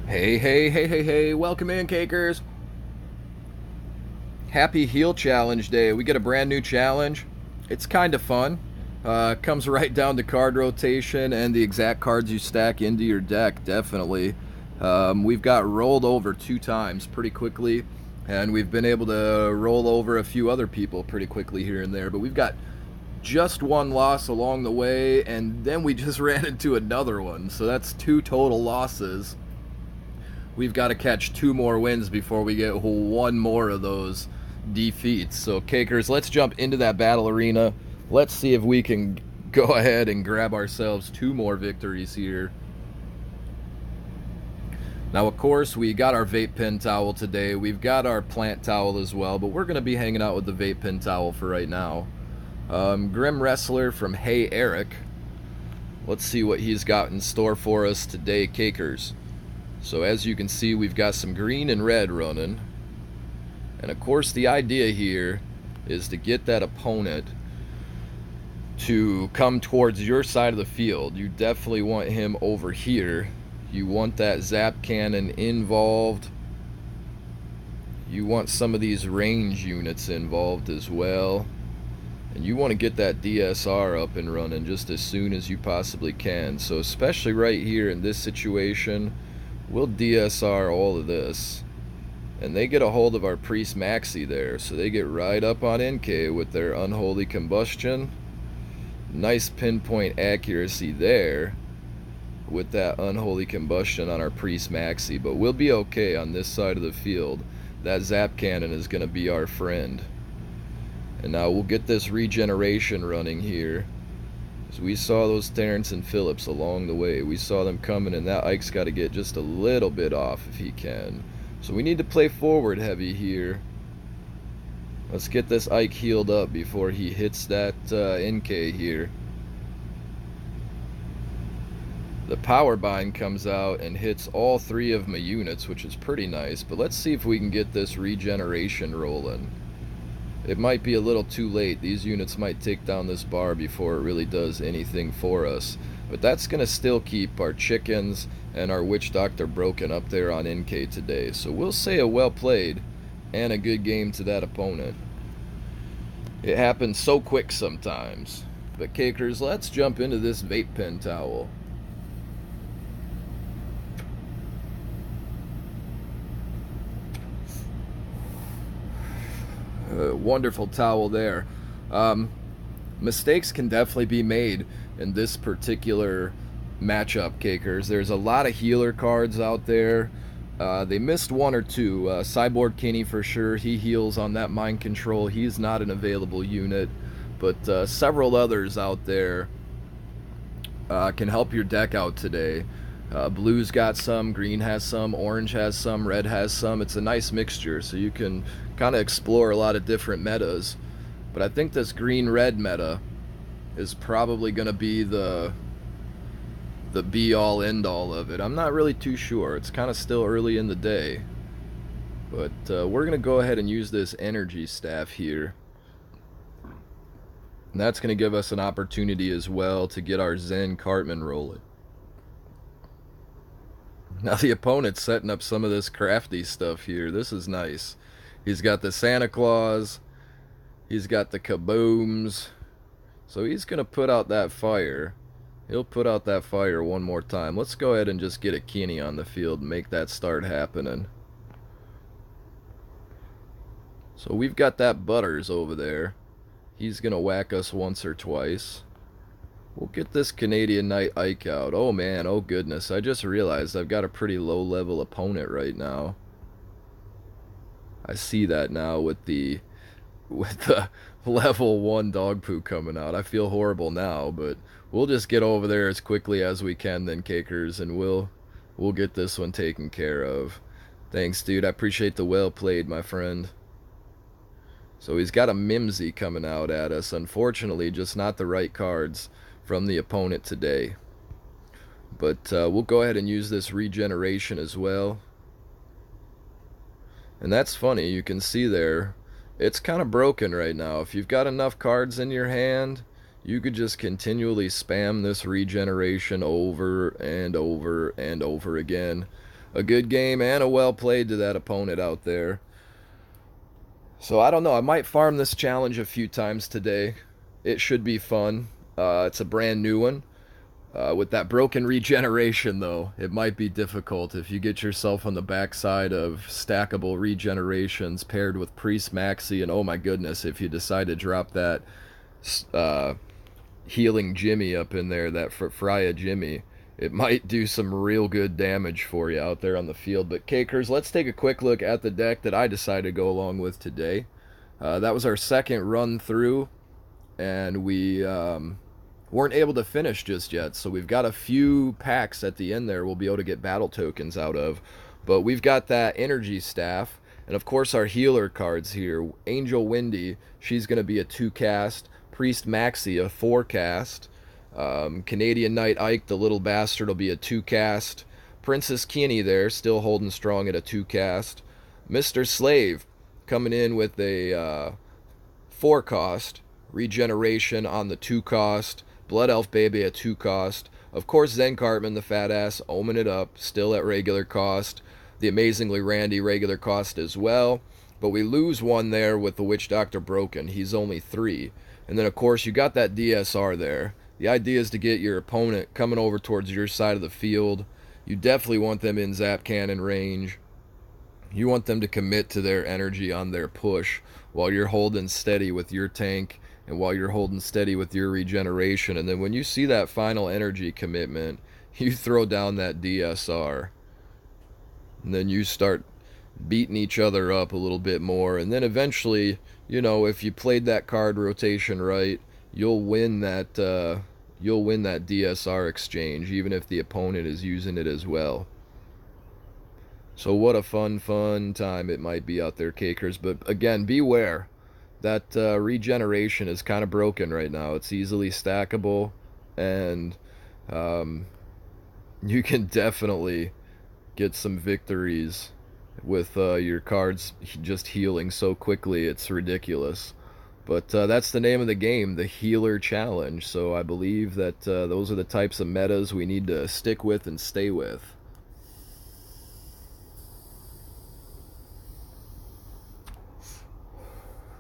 Hey, welcome in, Cakers. Happy Heal Challenge Day. We get a brand new challenge. It's kind of fun. Comes right down to card rotation and the exact cards you stack into your deck, definitely. We've got rolled over 2 times pretty quickly, and we've been able to roll over a few other people pretty quickly here and there, but we've got just one loss along the way, and then we just ran into another one, so that's 2 total losses. We've got to catch 2 more wins before we get one more of those defeats. So, Cakers, let's jump into that battle arena. Let's see if we can go ahead and grab ourselves 2 more victories here. Now, of course, we got our vape pen towel today. We've got our plant towel as well, but we're going to be hanging out with the vape pen towel for right now. Grim Wrestler from Hey Eric. Let's see what he's got in store for us today, Cakers. So as you can see, we've got some green and red running. And of course the idea here is to get that opponent to come towards your side of the field. You definitely want him over here. You want that zap cannon involved. You want some of these range units involved as well. And you want to get that DSR up and running just as soon as you possibly can. So especially right here in this situation, we'll DSR all of this. And they get a hold of our Priest Maxi there, so they get right up on NK with their Unholy Combustion. Nice pinpoint accuracy there with that Unholy Combustion on our Priest Maxi, but we'll be okay on this side of the field. That Zap Cannon is going to be our friend. And now we'll get this regeneration running here. We saw those Terrence and Phillips along the way. We saw them coming, and that Ike's got to get just a little bit off if he can. So we need to play forward heavy here. Let's get this Ike healed up before he hits that NK here. The power bind comes out and hits all 3 of my units, which is pretty nice. But let's see if we can get this regeneration rolling. It might be a little too late. These units might take down this bar before it really does anything for us. But that's going to still keep our chickens and our witch doctor broken up there on NK today. So we'll say a well played and a good game to that opponent. It happens so quick sometimes. But Cakers, let's jump into this vape pen towel. Wonderful towel there. Mistakes can definitely be made in this particular matchup, Cakers. There's a lot of healer cards out there. They missed 1 or 2. Cyborg Kenny for sure. He heals on that mind control. He's not an available unit. But several others out there can help your deck out today. Blue's got some, green has some, orange has some, red has some. It's a nice mixture, so you can kind of explore a lot of different metas. But I think this green-red meta is probably going to be the be-all, end-all of it. I'm not really too sure. It's kind of still early in the day. But we're going to go ahead and use this energy staff here. And that's going to give us an opportunity as well to get our Zen Cartman rolling. Now the opponent's setting up some of this crafty stuff here. This is nice. He's got the Santa Claus. He's got the kabooms. So he's going to put out that fire. He'll put out that fire one more time. Let's go ahead and just get a Kenny on the field and make that start happening. So we've got that Butters over there. He's going to whack us once or twice. We'll get this Canadian Knight Ike out. Oh man, oh goodness. I just realized I've got a pretty low level opponent right now. I see that now with the level 1 dog poo coming out. I feel horrible now, but we'll just get over there as quickly as we can then, Cakers, and we'll get this one taken care of. Thanks, dude. I appreciate the well played, my friend. So he's got a Mimsy coming out at us. Unfortunately, just not the right cards from the opponent today. But we'll go ahead and use this regeneration as well. And that's funny, you can see there, it's kind of broken right now. If you've got enough cards in your hand, you could just continually spam this regeneration over and over and over again. A good game and a well played to that opponent out there. So I don't know. I might farm this challenge a few times today. It should be fun. It's a brand new one. With that broken regeneration, though, it might be difficult if you get yourself on the backside of stackable regenerations paired with Priest Maxi, and oh my goodness, if you decide to drop that uh, healing Jimmy up in there, that Freya Jimmy, it might do some real good damage for you out there on the field. But Cakers, let's take a quick look at the deck that I decided to go along with today. That was our second run through, and we weren't able to finish just yet. So we've got a few packs at the end there we'll be able to get battle tokens out of. But we've got that energy staff, and of course our healer cards here. Angel Windy, she's going to be a 2-cast. Priest Maxi, a 4-cast. Canadian Knight Ike, the little bastard, will be a 2-cast. Princess Kenny there, still holding strong at a 2-cast. Mr. Slave, coming in with a 4-cost. Regeneration on the 2-cost. Blood Elf Baby at 2-cost. Of course, Zen Cartman, the fat ass, oming it up, still at regular cost. The Amazingly Randy, regular cost as well. But we lose one there with the Witch Doctor Broken. He's only 3. And then, of course, you got that DSR there. The idea is to get your opponent coming over towards your side of the field. You definitely want them in Zap Cannon range. You want them to commit to their energy on their push while you're holding steady with your tank and while you're holding steady with your regeneration. And then when you see that final energy commitment, you throw down that DSR. And then you start beating each other up a little bit more. And then eventually, you know, if you played that card rotation right, you'll win that DSR exchange, even if the opponent is using it as well. So what a fun time it might be out there, Cakers. But again, beware. That regeneration is kind of broken right now. It's easily stackable, and you can definitely get some victories with your cards just healing so quickly. It's ridiculous. But that's the name of the game, the Healer Challenge. So I believe that those are the types of metas we need to stick with and stay with.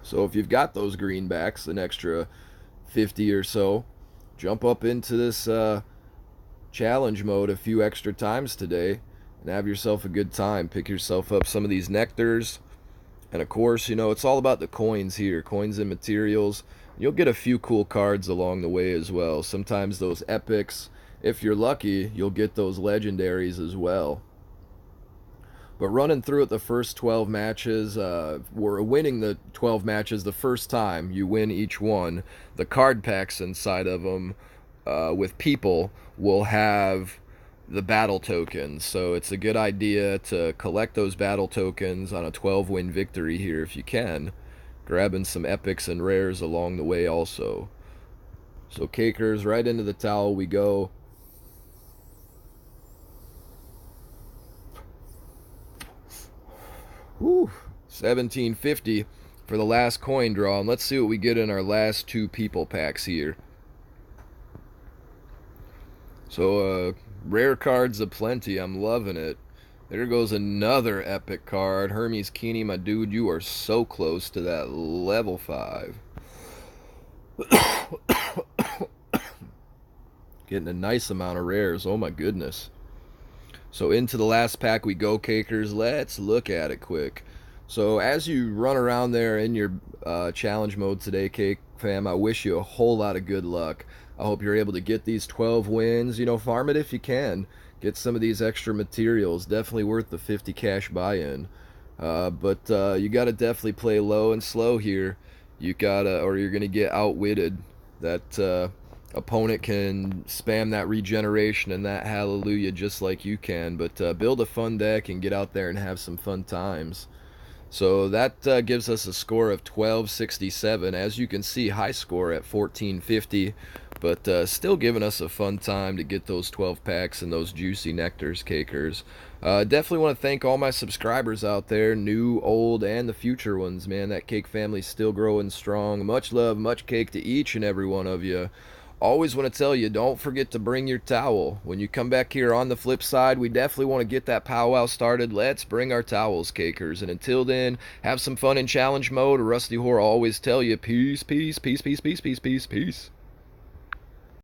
So if you've got those greenbacks, an extra 50 or so, jump up into this challenge mode a few extra times today and have yourself a good time. Pick yourself up some of these nectars. And of course, you know, it's all about the coins here. Coins and materials. You'll get a few cool cards along the way as well. Sometimes those epics. If you're lucky, you'll get those legendaries as well. But running through it the first 12 matches, we're winning the 12 matches the first time. You win each one. The card packs inside of them with people will have the battle tokens. So it's a good idea to collect those battle tokens on a 12-win victory here if you can. Grabbing some epics and rares along the way also. So Cakers, right into the towel we go. Whew, 1750 for the last coin draw, and let's see what we get in our last 2 people packs here. So rare cards aplenty. I'm loving it. There goes another epic card. Hermes Keeney, my dude, you are so close to that level 5. Getting a nice amount of rares. Oh my goodness. So into the last pack we go, Cakers. Let's look at it quick. So as you run around there in your challenge mode today, Cake fam, I wish you a whole lot of good luck. I hope you're able to get these 12 wins. You know, farm it if you can. Get some of these extra materials. Definitely worth the 50 cash buy-in. But you got to definitely play low and slow here. You gotta, or you're gonna get outwitted. That opponent can spam that regeneration and that hallelujah just like you can. But build a fun deck and get out there and have some fun times. So that gives us a score of 1267. As you can see, high score at 1450. But still giving us a fun time to get those 12 packs and those juicy nectars, Cakers. Definitely want to thank all my subscribers out there, new, old, and the future ones, man. That Cake family's still growing strong. Much love, much cake to each and every one of you. Always want to tell you, don't forget to bring your towel. When you come back here on the flip side, we definitely want to get that powwow started. Let's bring our towels, cakers. And until then, have some fun in challenge mode. Rusty Whore always tell you, peace, peace, peace, peace, peace, peace, peace, peace.